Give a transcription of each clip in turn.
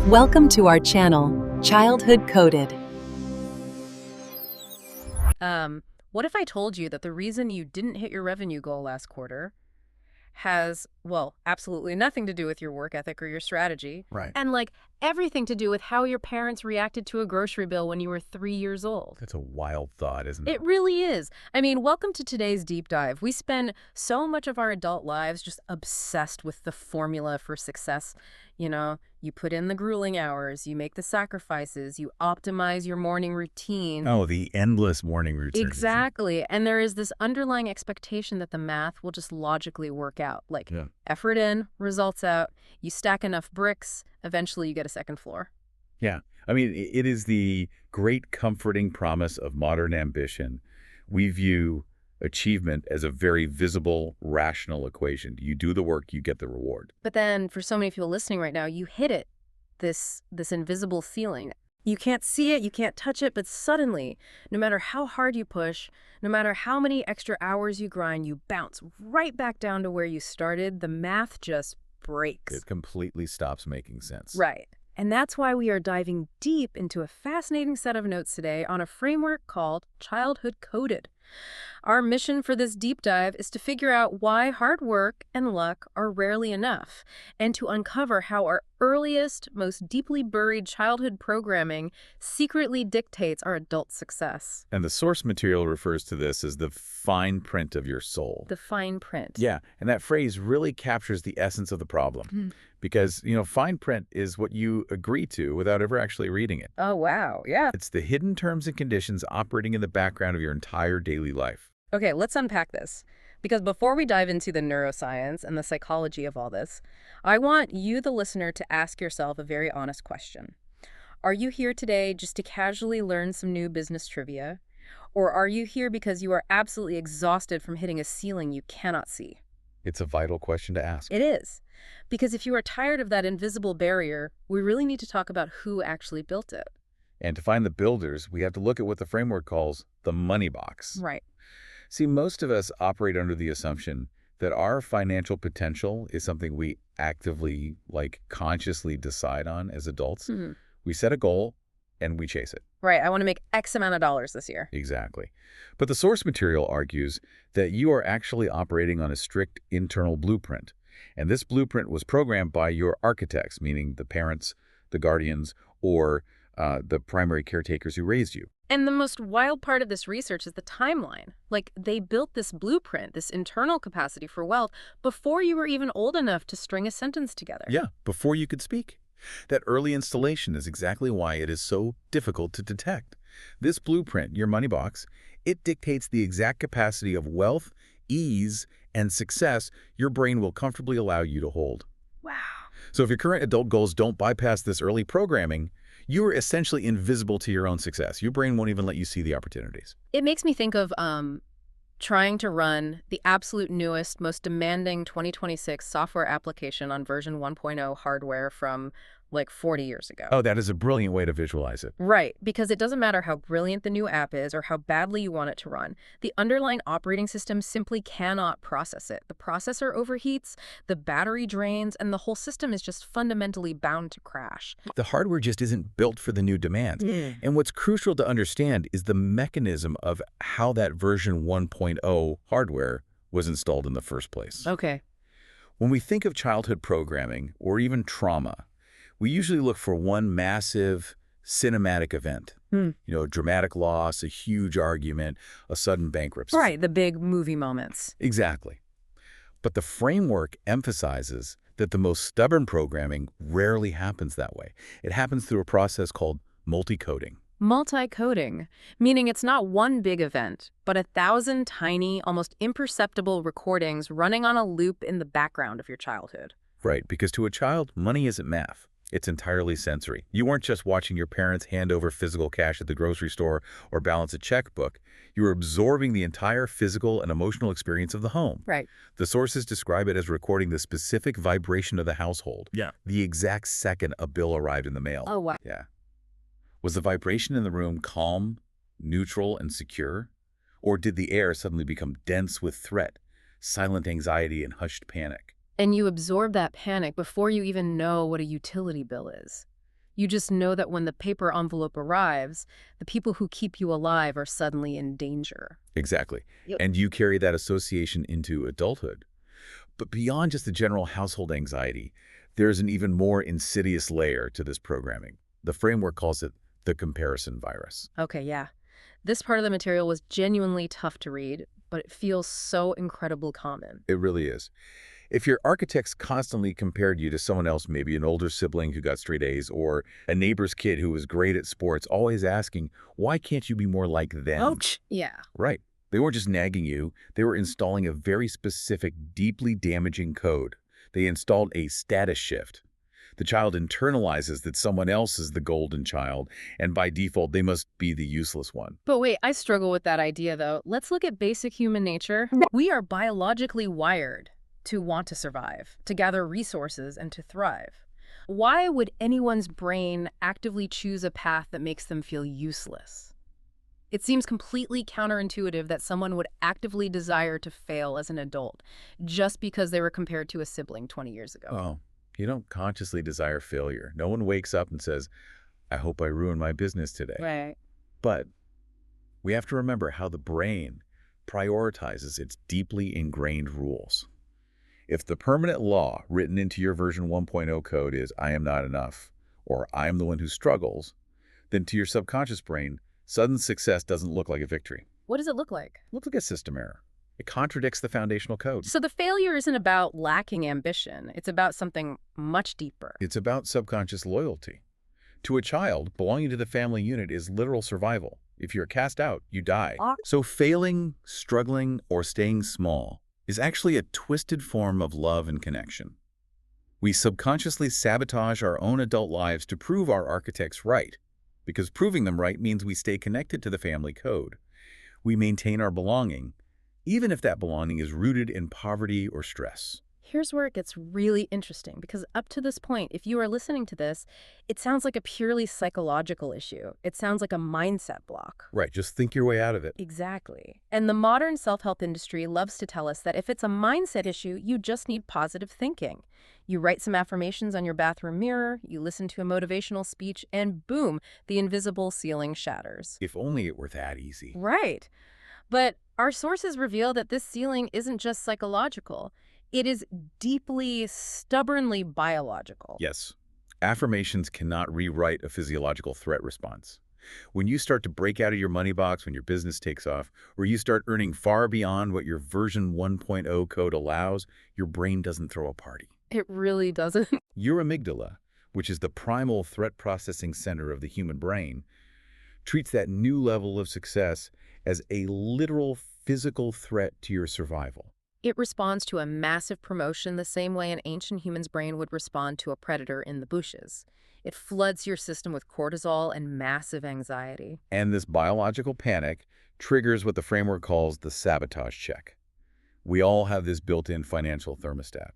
Welcome to our channel, Childhood Coded. What if I told you that the reason you didn't hit your revenue goal last quarter has, well, absolutely nothing to do with your work ethic or your strategy. Right. And, everything to do with how your parents reacted to a grocery bill when you were 3 years old. That's a wild thought, isn't it? It really is. I mean, welcome to today's deep dive. We spend so much of our adult lives just obsessed with the formula for success. You know, you put in the grueling hours, you make the sacrifices, you optimize your morning routine. Oh, the endless morning routine. Exactly. And there is this underlying expectation that the math will just logically work out. Yeah. Effort in, results out. You stack enough bricks, eventually you get a second floor. Yeah. I mean, it is the great comforting promise of modern ambition. We view achievement as a very visible, rational equation. You do the work, you get the reward. But then for so many people listening right now, you hit it, this invisible ceiling. You can't see it, you can't touch it, but suddenly, no matter how hard you push, no matter how many extra hours you grind, you bounce right back down to where you started. The math just breaks. It completely stops making sense. Right. And that's why we are diving deep into a fascinating set of notes today on a framework called Childhood Coded. Our mission for this deep dive is to figure out why hard work and luck are rarely enough, and to uncover how our earliest, most deeply buried childhood programming secretly dictates our adult success. And the source material refers to this as the fine print of your soul. The fine print. Yeah, and that phrase really captures the essence of the problem. Because, fine print is what you agree to without ever actually reading it. Oh, wow. Yeah. It's the hidden terms and conditions operating in the background of your entire daily life. Okay, let's unpack this. Because before we dive into the neuroscience and the psychology of all this, I want you, the listener, to ask yourself a very honest question. Are you here today just to casually learn some new business trivia? Or are you here because you are absolutely exhausted from hitting a ceiling you cannot see? It's a vital question to ask. It is. Because if you are tired of that invisible barrier, we really need to talk about who actually built it. And to find the builders, we have to look at what the framework calls the money box. Right. See, most of us operate under the assumption that our financial potential is something we actively, consciously decide on as adults. We set a goal and we chase it. Right. I want to make X amount of dollars this year. Exactly. But the source material argues that you are actually operating on a strict internal blueprint. And this blueprint was programmed by your architects, meaning the parents, the guardians, or the primary caretakers who raised you. And the most wild part of this research is the timeline. They built this blueprint, this internal capacity for wealth, before you were even old enough to string a sentence together. Yeah, before you could speak. That early installation is exactly why it is so difficult to detect. This blueprint, your money box, it dictates the exact capacity of wealth, ease, and success your brain will comfortably allow you to hold. Wow. So if your current adult goals don't bypass this early programming, you are essentially invisible to your own success. Your brain won't even let you see the opportunities. It makes me think of trying to run the absolute newest, most demanding 2026 software application on version 1.0 hardware from 40 years ago. Oh, that is a brilliant way to visualize it. Right, because it doesn't matter how brilliant the new app is or how badly you want it to run. The underlying operating system simply cannot process it. The processor overheats, the battery drains, and the whole system is just fundamentally bound to crash. The hardware just isn't built for the new demands. And what's crucial to understand is the mechanism of how that version 1.0 hardware was installed in the first place. Okay. When we think of childhood programming or even trauma, we usually look for one massive cinematic event. A dramatic loss, a huge argument, a sudden bankruptcy. Right, the big movie moments. Exactly. But the framework emphasizes that the most stubborn programming rarely happens that way. It happens through a process called multi-coding. Multi-coding, meaning it's not one big event, but 1,000 tiny, almost imperceptible recordings running on a loop in the background of your childhood. Right, because to a child, money isn't math. It's entirely sensory. You weren't just watching your parents hand over physical cash at the grocery store or balance a checkbook. You were absorbing the entire physical and emotional experience of the home. Right. The sources describe it as recording the specific vibration of the household. Yeah. The exact second a bill arrived in the mail. Oh, wow. Yeah. Was the vibration in the room calm, neutral, and secure? Or did the air suddenly become dense with threat, silent anxiety, and hushed panic? And you absorb that panic before you even know what a utility bill is. You just know that when the paper envelope arrives, the people who keep you alive are suddenly in danger. Exactly. Yep. And you carry that association into adulthood. But beyond just the general household anxiety, there's an even more insidious layer to this programming. The framework calls it the comparison virus. Okay, yeah. This part of the material was genuinely tough to read, but it feels so incredibly common. It really is. If your architects constantly compared you to someone else, maybe an older sibling who got straight A's or a neighbor's kid who was great at sports, always asking, why can't you be more like them? Ouch! Yeah. Right. They weren't just nagging you, they were installing a very specific, deeply damaging code. They installed a status shift. The child internalizes that someone else is the golden child, and by default, they must be the useless one. But wait, I struggle with that idea, though. Let's look at basic human nature. We are biologically wired to want to survive, to gather resources, and to thrive. Why would anyone's brain actively choose a path that makes them feel useless? It seems completely counterintuitive that someone would actively desire to fail as an adult just because they were compared to a sibling 20 years ago. Oh, you don't consciously desire failure. No one wakes up and says, I hope I ruin my business today. Right. But we have to remember how the brain prioritizes its deeply ingrained rules. If the permanent law written into your version 1.0 code is, I am not enough, or I am the one who struggles, then to your subconscious brain, sudden success doesn't look like a victory. What does it look like? It looks like a system error. It contradicts the foundational code. So the failure isn't about lacking ambition. It's about something much deeper. It's about subconscious loyalty. To a child, belonging to the family unit is literal survival. If you're cast out, you die. So failing, struggling, or staying small is actually a twisted form of love and connection. We subconsciously sabotage our own adult lives to prove our architects right, because proving them right means we stay connected to the family code. We maintain our belonging, even if that belonging is rooted in poverty or stress. Here's where it gets really interesting, because up to this point, if you are listening to this, it sounds like a purely psychological issue. It sounds like a mindset block. Right, just think your way out of it. Exactly. And the modern self-help industry loves to tell us that if it's a mindset issue, you just need positive thinking. You write some affirmations on your bathroom mirror, you listen to a motivational speech, and boom, the invisible ceiling shatters. If only it were that easy. Right. But our sources reveal that this ceiling isn't just psychological. It is deeply, stubbornly biological. Yes. Affirmations cannot rewrite a physiological threat response. When you start to break out of your money box when your business takes off, or you start earning far beyond what your version 1.0 code allows, your brain doesn't throw a party. It really doesn't. Your amygdala, which is the primal threat processing center of the human brain, treats that new level of success as a literal physical threat to your survival. It responds to a massive promotion the same way an ancient human's brain would respond to a predator in the bushes. It floods your system with cortisol and massive anxiety. And this biological panic triggers what the framework calls the sabotage check. We all have this built-in financial thermostat.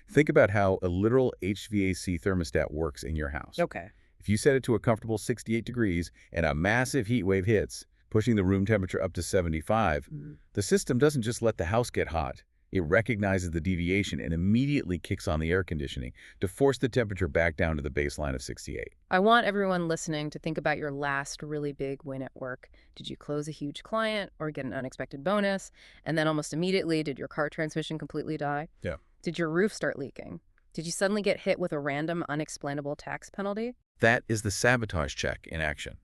Think about how a literal HVAC thermostat works in your house. Okay. If you set it to a comfortable 68 degrees and a massive heat wave hits, pushing the room temperature up to 75, the system doesn't just let the house get hot. It recognizes the deviation and immediately kicks on the air conditioning to force the temperature back down to the baseline of 68. I want everyone listening to think about your last really big win at work. Did you close a huge client or get an unexpected bonus? And then almost immediately, did your car transmission completely die? Yeah. Did your roof start leaking? Did you suddenly get hit with a random, unexplainable tax penalty? That is the sabotage check in action.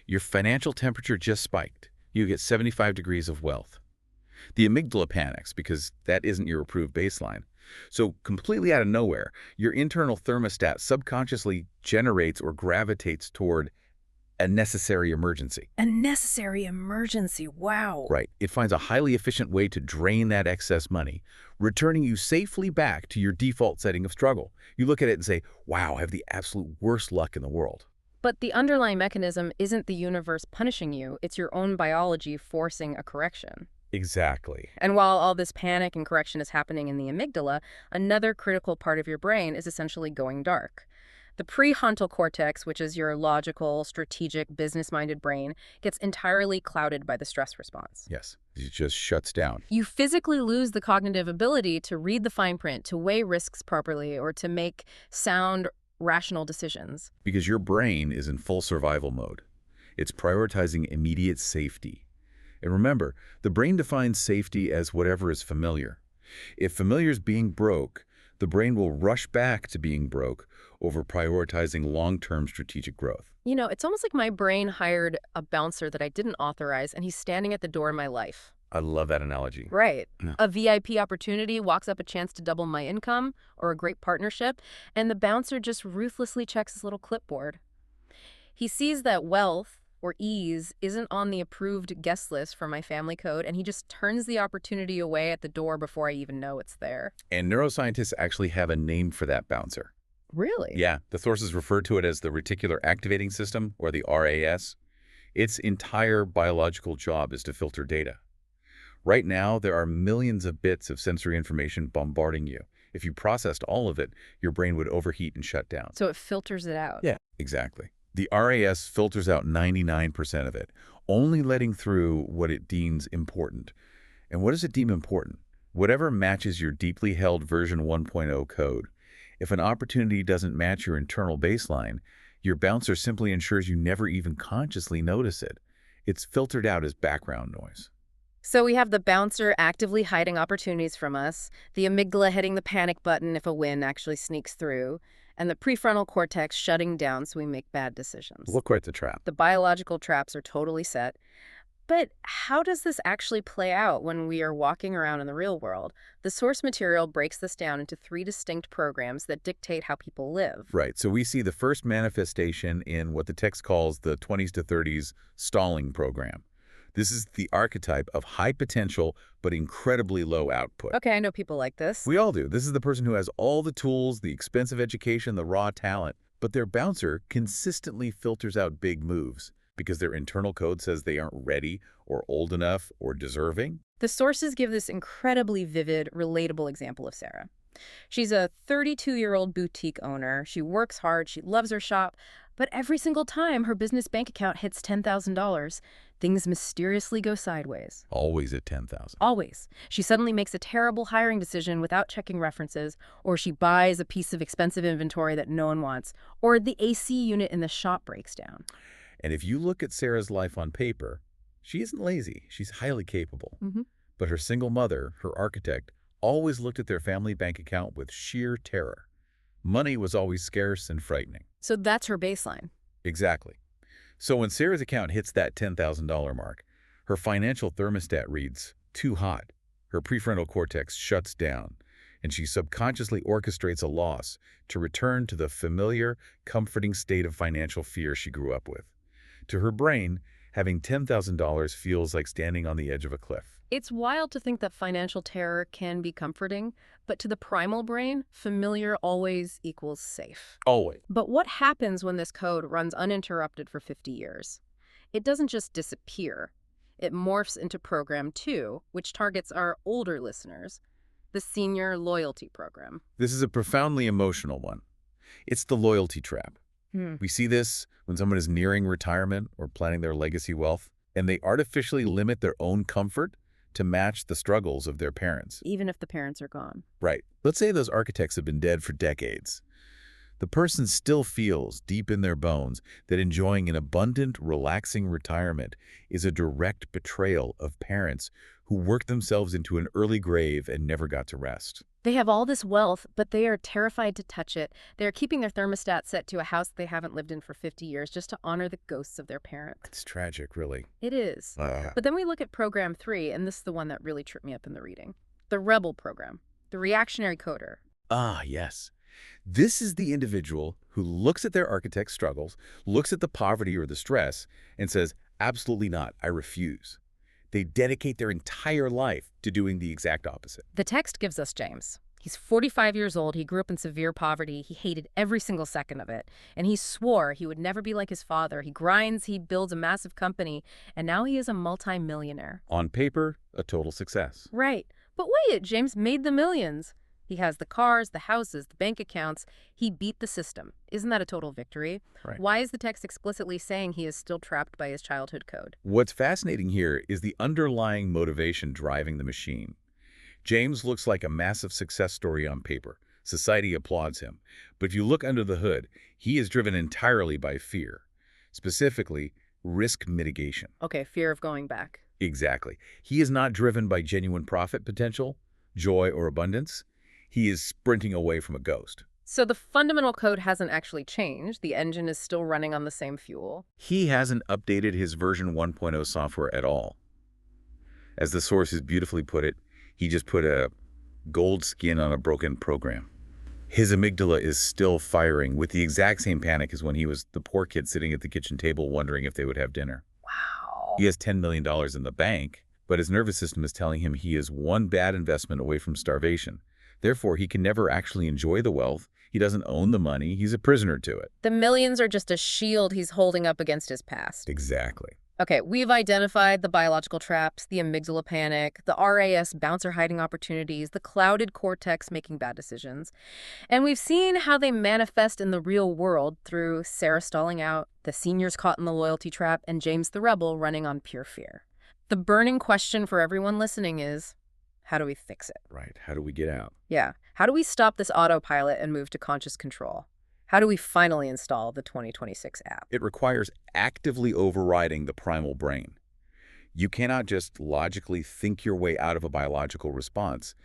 Your financial temperature just spiked. You get 75 degrees of wealth. The amygdala panics because that isn't your approved baseline. So completely out of nowhere, your internal thermostat subconsciously generates or gravitates toward a necessary emergency. A necessary emergency, wow. Right. It finds a highly efficient way to drain that excess money, returning you safely back to your default setting of struggle. You look at it and say, wow, I have the absolute worst luck in the world. But the underlying mechanism isn't the universe punishing you. It's your own biology forcing a correction. Exactly. And while all this panic and correction is happening in the amygdala, another critical part of your brain is essentially going dark. The prefrontal cortex, which is your logical, strategic, business-minded brain, gets entirely clouded by the stress response. Yes, it just shuts down. You physically lose the cognitive ability to read the fine print, to weigh risks properly, or to make sound rational decisions. Because your brain is in full survival mode. It's prioritizing immediate safety. And remember, the brain defines safety as whatever is familiar. If familiar is being broke, the brain will rush back to being broke over prioritizing long-term strategic growth. You know, it's almost like my brain hired a bouncer that I didn't authorize, and he's standing at the door of my life. I love that analogy. Right. Yeah. A VIP opportunity walks up, a chance to double my income or a great partnership, and the bouncer just ruthlessly checks his little clipboard. He sees that wealth or ease isn't on the approved guest list for my family code, and he just turns the opportunity away at the door before I even know it's there. And neuroscientists actually have a name for that bouncer. Really? Yeah, the sources refer to it as the reticular activating system, or the RAS. Its entire biological job is to filter data. Right now, there are millions of bits of sensory information bombarding you. If you processed all of it, your brain would overheat and shut down. So it filters it out. Yeah, exactly. The RAS filters out 99% of it, only letting through what it deems important. And what does it deem important? Whatever matches your deeply held version 1.0 code. If an opportunity doesn't match your internal baseline, your bouncer simply ensures you never even consciously notice it. It's filtered out as background noise. So we have the bouncer actively hiding opportunities from us, the amygdala hitting the panic button if a win actually sneaks through, and the prefrontal cortex shutting down so we make bad decisions. Look, quite the trap. The biological traps are totally set. But how does this actually play out when we are walking around in the real world? The source material breaks this down into 3 distinct programs that dictate how people live. Right, so we see the first manifestation in what the text calls the 20s to 30s stalling program. This is the archetype of high potential but incredibly low output. Okay, I know people like this. We all do. This is the person who has all the tools, the expensive education, the raw talent, but their bouncer consistently filters out big moves because their internal code says they aren't ready or old enough or deserving. The sources give this incredibly vivid, relatable example of Sarah. She's a 32-year-old boutique owner. She works hard. She loves her shop. But every single time her business bank account hits $10,000, things mysteriously go sideways. Always at 10,000. Always. She suddenly makes a terrible hiring decision without checking references, or she buys a piece of expensive inventory that no one wants, or the AC unit in the shop breaks down. And if you look at Sarah's life on paper, she isn't lazy. She's highly capable. But her single mother, her architect, always looked at their family bank account with sheer terror. Money was always scarce and frightening. So that's her baseline. Exactly. So when Sarah's account hits that $10,000 mark, her financial thermostat reads, too hot. Her prefrontal cortex shuts down, and she subconsciously orchestrates a loss to return to the familiar, comforting state of financial fear she grew up with. To her brain, having $10,000 feels like standing on the edge of a cliff. It's wild to think that financial terror can be comforting, but to the primal brain, familiar always equals safe. Always. But what happens when this code runs uninterrupted for 50 years? It doesn't just disappear. It morphs into Program 2, which targets our older listeners, the Senior Loyalty Program. This is a profoundly emotional one. It's the loyalty trap. We see this when someone is nearing retirement or planning their legacy wealth, and they artificially limit their own comfort to match the struggles of their parents. Even if the parents are gone. Right. Let's say those architects have been dead for decades. The person still feels deep in their bones that enjoying an abundant, relaxing retirement is a direct betrayal of parents who worked themselves into an early grave and never got to rest. They have all this wealth, but they are terrified to touch it. They are keeping their thermostat set to a house they haven't lived in for 50 years just to honor the ghosts of their parents. It's tragic, really. It is. But then we look at Program 3, and this is the one that really tripped me up in the reading. The Rebel Program, the reactionary coder. Ah, yes. This is the individual who looks at their architect's struggles, looks at the poverty or the stress, and says, absolutely not, I refuse. They dedicate their entire life to doing the exact opposite. The text gives us James. He's 45 years old. He grew up in severe poverty. He hated every single second of it. And he swore he would never be like his father. He grinds, he builds a massive company, and now he is a multi-millionaire. On paper, a total success. Right. But wait, James made the millions. He has the cars, the houses, the bank accounts. He beat the system. Isn't that a total victory? Right. Why is the text explicitly saying he is still trapped by his childhood code? What's fascinating here is the underlying motivation driving the machine. James looks like a massive success story on paper, Society applauds him. But if you look under the hood, he is driven entirely by fear, specifically risk mitigation. Okay, fear of going back. Exactly. He is not driven by genuine profit potential, joy, or abundance. He is sprinting away from a ghost. So the fundamental code hasn't actually changed. The engine is still running on the same fuel. He hasn't updated his version 1.0 software at all. As the sources beautifully put it, he just put a gold skin on a broken program. His amygdala is still firing with the exact same panic as when he was the poor kid sitting at the kitchen table wondering if they would have dinner. Wow. He has $10 million in the bank, but his nervous system is telling him he is one bad investment away from starvation. Therefore, he can never actually enjoy the wealth. He doesn't own the money. He's a prisoner to it. The millions are just a shield he's holding up against his past. Exactly. Okay, we've identified the biological traps, the amygdala panic, the RAS bouncer hiding opportunities, the clouded cortex making bad decisions. And we've seen how they manifest in the real world through Sarah stalling out, the seniors caught in the loyalty trap, and James the rebel running on pure fear. The burning question for everyone listening is, how do we fix it? Right. How do we get out? Yeah. How do we stop this autopilot and move to conscious control? How do we finally install the 2026 app? It requires actively overriding the primal brain. You cannot just logically think your way out of a biological response.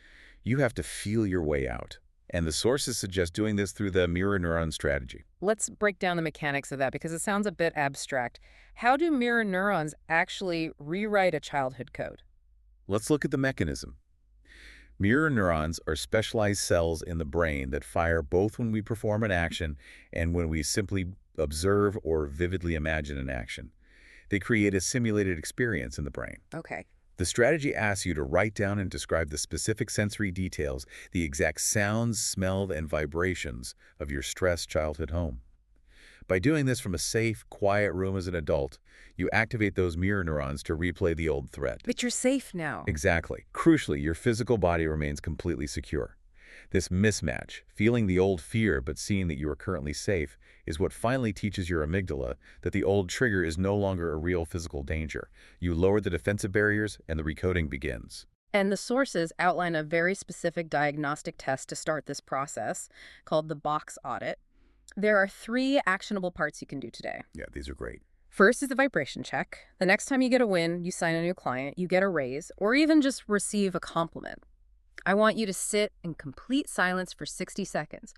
You have to feel your way out. And the sources suggest doing this through the mirror neuron strategy. Let's break down the mechanics of that because it sounds a bit abstract. How do mirror neurons actually rewrite a childhood code? Let's look at the mechanism. Mirror neurons are specialized cells in the brain that fire both when we perform an action and when we simply observe or vividly imagine an action. They create a simulated experience in the brain. Okay. The strategy asks you to write down and describe the specific sensory details, the exact sounds, smells, and vibrations of your stressed childhood home. By doing this from a safe, quiet room as an adult, you activate those mirror neurons to replay the old threat. But you're safe now. Exactly. Crucially, your physical body remains completely secure. This mismatch, feeling the old fear but seeing that you are currently safe, is what finally teaches your amygdala that the old trigger is no longer a real physical danger. You lower the defensive barriers and the recoding begins. And the sources outline a very specific diagnostic test to start this process called the box audit. There are 3 actionable parts you can do today. Yeah, these are great. First is the vibration check. The next time you get a win, you sign a new client, you get a raise, or even just receive a compliment. I want you to sit in complete silence for 60 seconds.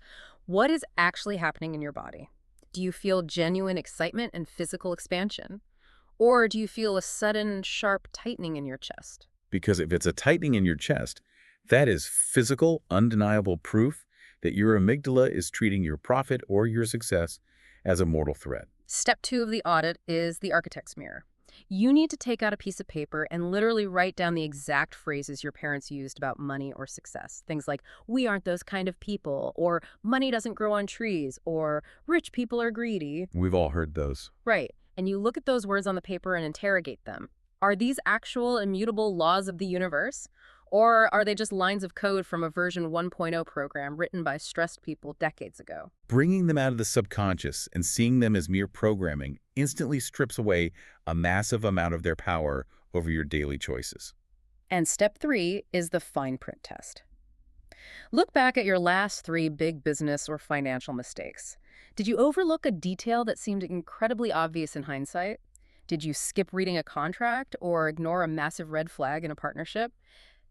What is actually happening in your body? Do you feel genuine excitement and physical expansion? Or do you feel a sudden, sharp tightening in your chest? Because if it's a tightening in your chest, that is physical, undeniable proof that your amygdala is treating your profit or your success as a mortal threat. Step 2 of the audit is the architect's mirror. You need to take out a piece of paper and literally write down the exact phrases your parents used about money or success. Things like, we aren't those kind of people, or money doesn't grow on trees, or rich people are greedy. We've all heard those. Right. And you look at those words on the paper and interrogate them. Are these actual immutable laws of the universe? Or are they just lines of code from a version 1.0 program written by stressed people decades ago? Bringing them out of the subconscious and seeing them as mere programming instantly strips away a massive amount of their power over your daily choices. And step 3 is the fine print test. Look back at your last 3 big business or financial mistakes. Did you overlook a detail that seemed incredibly obvious in hindsight? Did you skip reading a contract or ignore a massive red flag in a partnership?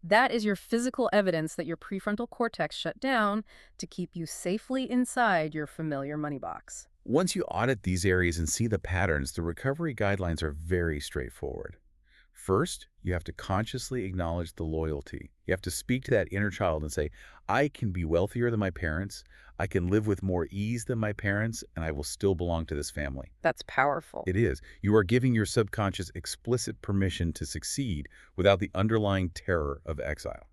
That is your physical evidence that your prefrontal cortex shut down to keep you safely inside your familiar money box. Once you audit these areas and see the patterns, the recovery guidelines are very straightforward. First, you have to consciously acknowledge the loyalty. You have to speak to that inner child and say, I can be wealthier than my parents, I can live with more ease than my parents, and I will still belong to this family. That's powerful. It is. You are giving your subconscious explicit permission to succeed without the underlying terror of exile.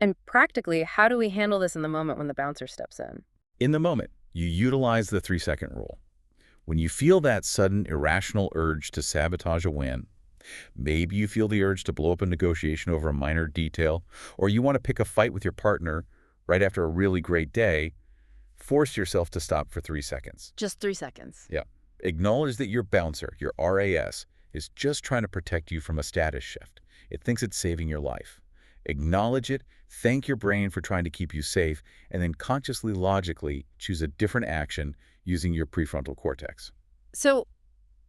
And practically, how do we handle this in the moment when the bouncer steps in? In the moment, you utilize the 3-second rule. When you feel that sudden, irrational urge to sabotage a win, maybe you feel the urge to blow up a negotiation over a minor detail, or you want to pick a fight with your partner right after a really great day, force yourself to stop for 3 seconds. Just 3 seconds. Yeah. Acknowledge that your bouncer, your RAS, is just trying to protect you from a status shift. It thinks it's saving your life. Acknowledge it, thank your brain for trying to keep you safe, and then consciously, logically choose a different action using your prefrontal cortex. So,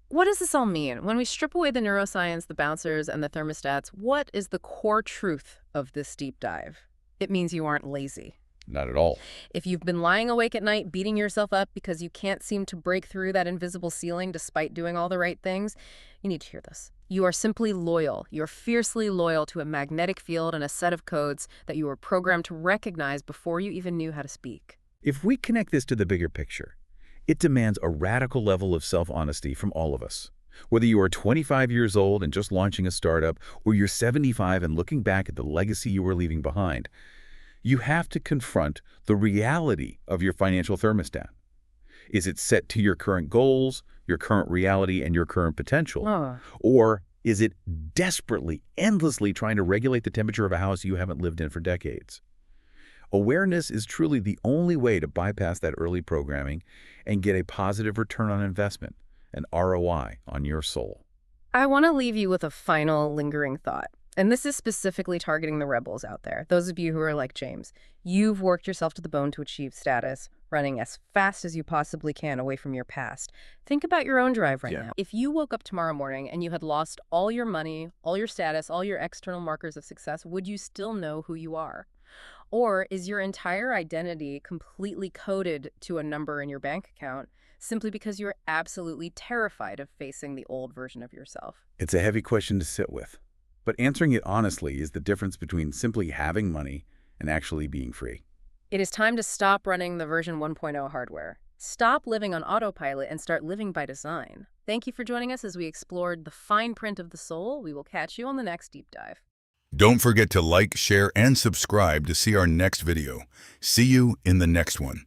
what does this all mean? When we strip away the neuroscience, the bouncers, and the thermostats, what is the core truth of this deep dive? It means you aren't lazy. Not at all. If you've been lying awake at night, beating yourself up because you can't seem to break through that invisible ceiling despite doing all the right things, you need to hear this. You are simply loyal. You're fiercely loyal to a magnetic field and a set of codes that you were programmed to recognize before you even knew how to speak. If we connect this to the bigger picture, it demands a radical level of self-honesty from all of us. Whether you are 25 years old and just launching a startup, or you're 75 and looking back at the legacy you were leaving behind, you have to confront the reality of your financial thermostat. Is it set to your current goals, your current reality, and your current potential? Or is it desperately, endlessly trying to regulate the temperature of a house you haven't lived in for decades? Awareness is truly the only way to bypass that early programming and get a positive return on investment, an ROI on your soul. I want to leave you with a final lingering thought. And this is specifically targeting the rebels out there, those of you who are like James. You've worked yourself to the bone to achieve status, running as fast as you possibly can away from your past. Think about your own drive right now. If you woke up tomorrow morning and you had lost all your money, all your status, all your external markers of success, would you still know who you are? Or is your entire identity completely coded to a number in your bank account simply because you're absolutely terrified of facing the old version of yourself? It's a heavy question to sit with. But answering it honestly is the difference between simply having money and actually being free. It is time to stop running the version 1.0 hardware. Stop living on autopilot and start living by design. Thank you for joining us as we explored the fine print of the soul. We will catch you on the next deep dive. Don't forget to like, share, and subscribe to see our next video. See you in the next one.